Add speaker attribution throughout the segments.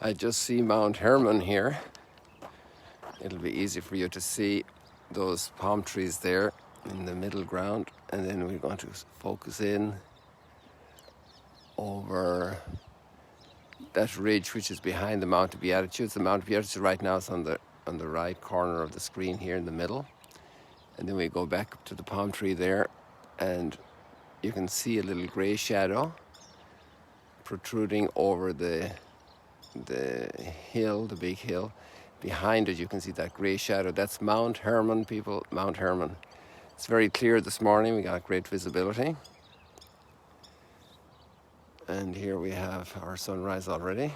Speaker 1: I just see Mount Hermon here. It'll be easy for you to see those palm trees there in the middle ground, and then we're going to focus in over that ridge which is behind the Mount of Beatitudes. The Mount of Beatitudes right now is on the right corner of the screen here in the middle, and then we go back up to the palm tree there, and you can see a little grey shadow protruding over the hill, the big hill. Behind it you can see that grey shadow. That's Mount Hermon, people, Mount Hermon. It's very clear this morning, we got great visibility. And here we have our sunrise already.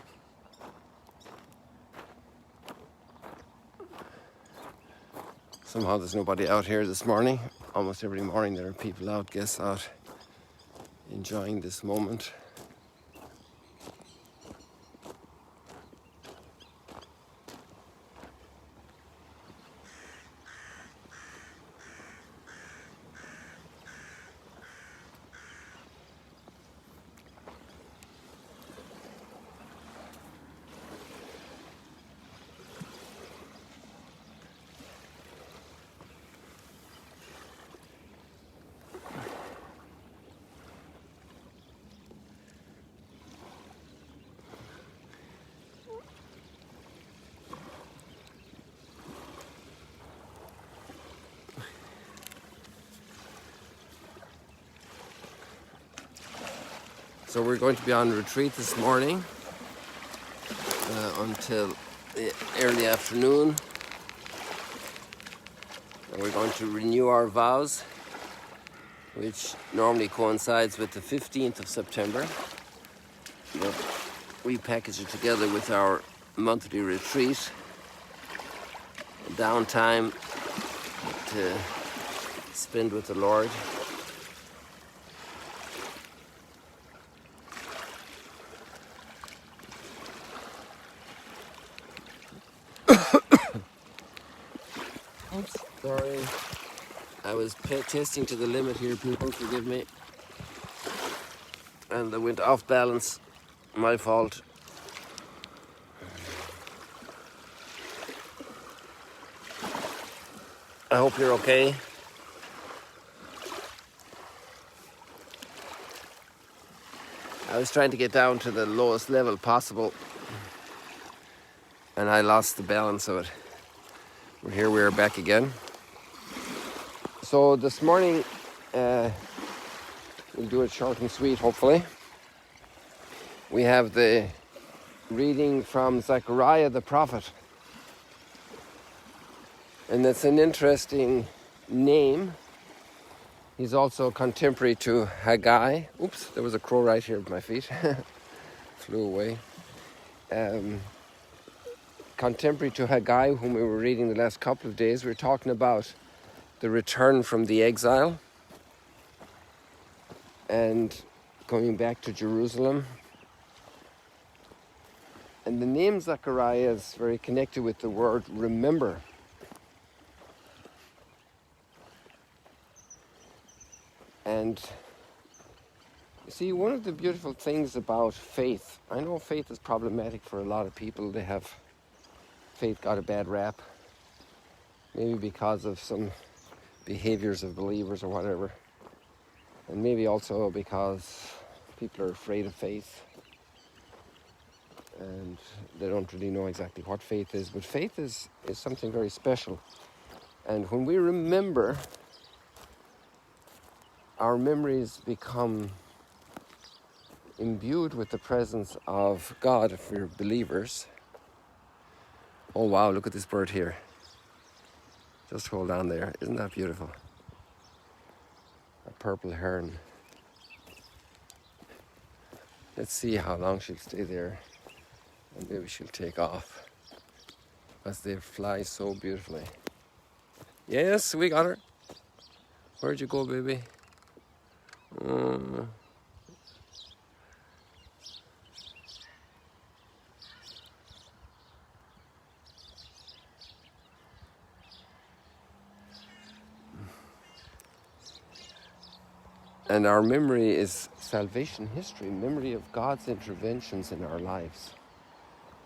Speaker 1: Somehow there's nobody out here this morning. Almost every morning there are people out, guests out, enjoying this moment. So we're going to be on retreat this morning until the early afternoon. And we're going to renew our vows, which normally coincides with the 15th of September. But we package it together with our monthly retreat, downtime to spend with the Lord. Oops, sorry. I was testing to the limit here, people, forgive me. And I went off balance, my fault. I hope you're okay. I was trying to get down to the lowest level possible, and I lost the balance of it. Here we are back again. So this morning, we'll do it short and sweet, hopefully. We have the reading from Zechariah the prophet. And that's an interesting name. He's also contemporary to Haggai. Oops, there was a crow right here at my feet. Flew away. Contemporary to Haggai, whom we were reading the last couple of days. We're talking about the return from the exile and coming back to Jerusalem. And the name Zechariah is very connected with the word remember. And you see, one of the beautiful things about faith, I know faith is problematic for a lot of people. Faith got a bad rap, maybe because of some behaviors of believers or whatever, and maybe also because people are afraid of faith and they don't really know exactly what faith is. But faith is something very special, and when we remember, our memories become imbued with the presence of God if we're believers. Oh wow, look at this bird here. Just hold on there. Isn't that beautiful? A purple heron. Let's see how long she'll stay there. And maybe she'll take off, as they fly so beautifully. Yes, we got her. Where'd you go, baby? And our memory is salvation history, memory of God's interventions in our lives.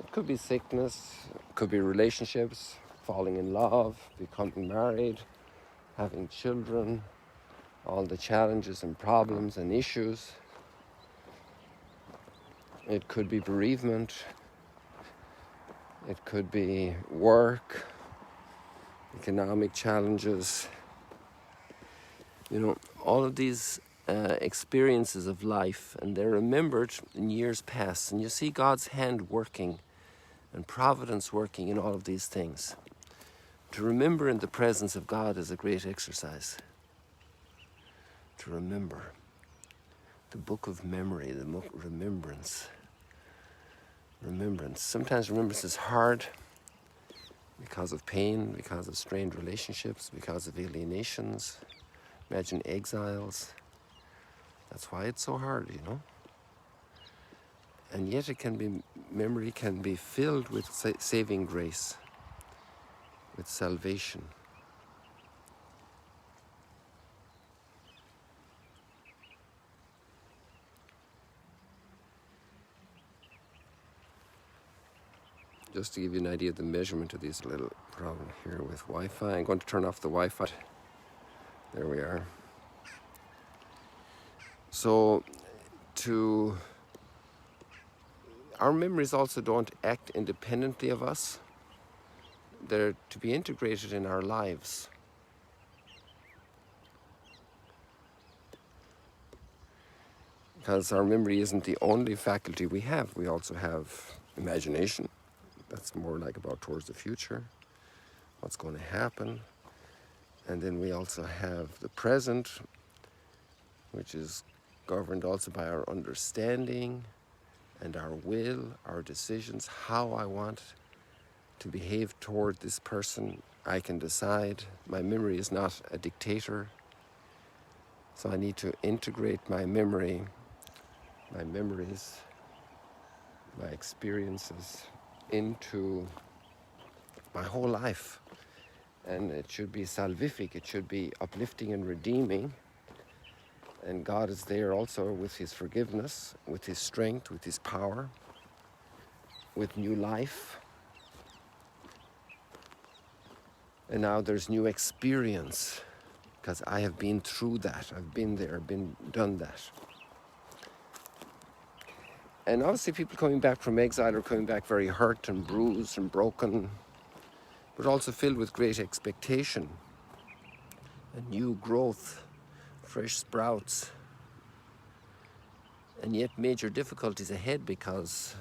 Speaker 1: It could be sickness, it could be relationships, falling in love, becoming married, having children, all the challenges and problems and issues. It could be bereavement. It could be work, economic challenges. All of these experiences of life, and they're remembered in years past. And you see God's hand working and providence working in all of these things. To remember in the presence of God is a great exercise. To remember. The book of memory, the book of remembrance. Remembrance. Sometimes remembrance is hard because of pain, because of strained relationships, because of alienations. Imagine exiles. That's why it's so hard, And yet memory can be filled with saving grace, with salvation. Just to give you an idea of the measurement of these little problem here with Wi-Fi. I'm going to turn off the Wi-Fi. There we are. So, our memories also don't act independently of us. They're to be integrated in our lives. Because our memory isn't the only faculty we have. We also have imagination. That's more like about towards the future, what's going to happen. And then we also have the present, which is governed also by our understanding and our will, our decisions, how I want to behave toward this person. I can decide. My memory is not a dictator. So I need to integrate my memories, my experiences into my whole life. And it should be salvific, it should be uplifting and redeeming. And God is there also with his forgiveness, with his strength, with his power, with new life. And now there's new experience, because I have been through that. I've been there, done that. And obviously people coming back from exile are coming back very hurt and bruised and broken, but also filled with great expectation and new growth, fresh sprouts, and yet major difficulties ahead because,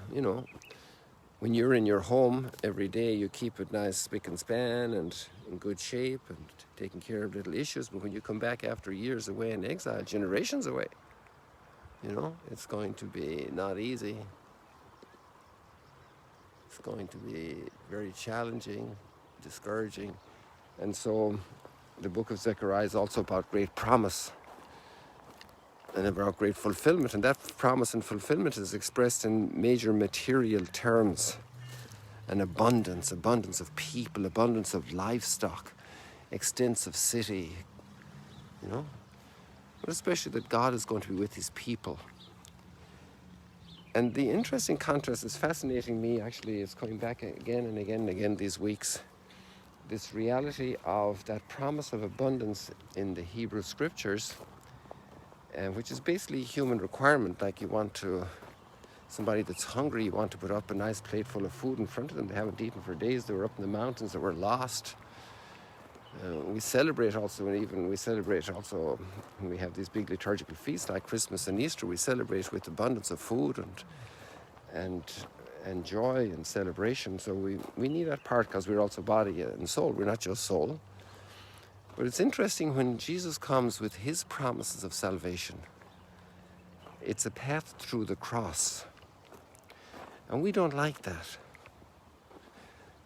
Speaker 1: when you're in your home every day, you keep it nice, spick and span and in good shape and taking care of little issues. But when you come back after years away in exile, generations away, it's going to be not easy. It's going to be very challenging, discouraging. And so the book of Zechariah is also about great promise and about great fulfillment. And that promise and fulfillment is expressed in major material terms. An abundance of people, abundance of livestock, extensive city, But especially that God is going to be with his people. And the interesting contrast is fascinating me, actually. It's coming back again and again and again these weeks. This reality of that promise of abundance in the Hebrew scriptures, which is basically a human requirement. Like somebody that's hungry, you want to put up a nice plate full of food in front of them. They haven't eaten for days. They were up in the mountains. They were lost. We celebrate also when we have these big liturgical feasts like Christmas and Easter. We celebrate with abundance of food and joy and celebration. So we need that part because we're also body and soul. We're not just soul. But it's interesting when Jesus comes with his promises of salvation. It's a path through the cross. And we don't like that.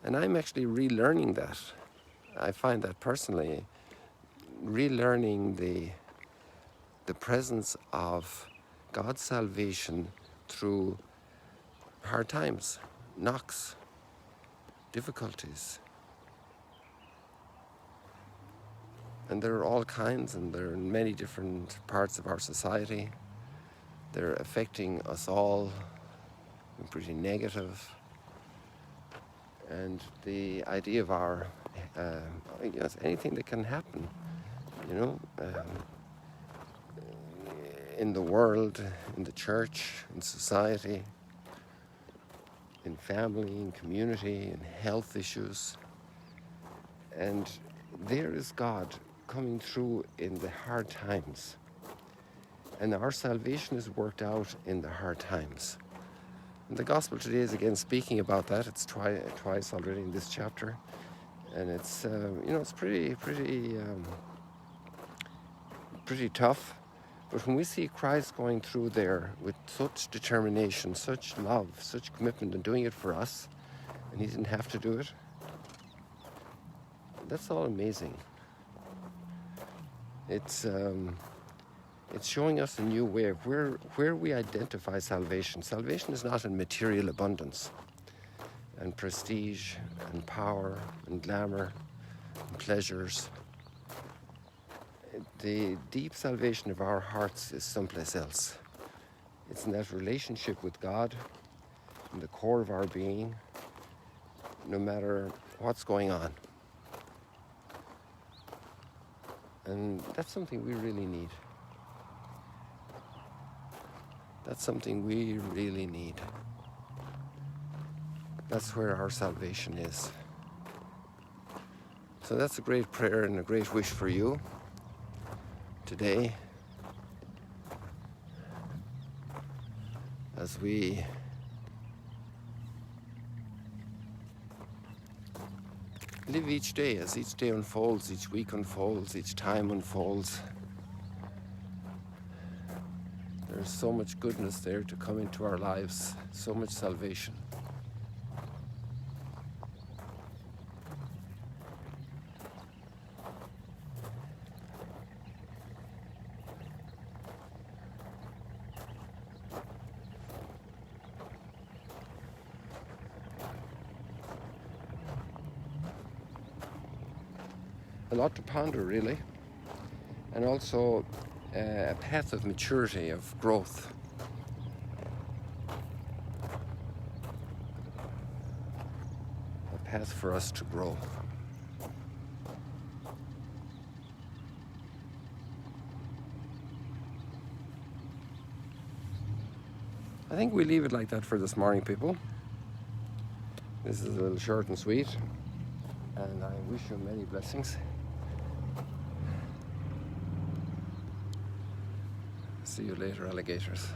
Speaker 1: And I'm actually relearning that. I find that personally, relearning the presence of God's salvation through hard times, knocks, difficulties. And there are all kinds, and they're in many different parts of our society. They're affecting us all in pretty negative. and the idea of our, anything that can happen, in the world, in the church, in society, in family, in community, in health issues. And there is God coming through in the hard times. And our salvation is worked out in the hard times. And the gospel today is again speaking about that. It's twice already in this chapter. And it's, it's pretty tough. But when we see Christ going through there with such determination, such love, such commitment, and doing it for us, and he didn't have to do it, that's all amazing. It's showing us a new way of where we identify salvation. Salvation is not in material abundance and prestige and power and glamour and pleasures. The deep salvation of our hearts is someplace else. It's in that relationship with God, in the core of our being, no matter what's going on. And that's something we really need. That's something we really need. That's where our salvation is. So that's a great prayer and a great wish for you today, as we live each day, as each day unfolds, each week unfolds, each time unfolds. There's so much goodness there to come into our lives, so much salvation. A lot to ponder, really, and also a path of maturity, of growth. A path for us to grow. I think we leave it like that for this morning, people. This is a little short and sweet, and I wish you many blessings. See you later, alligators.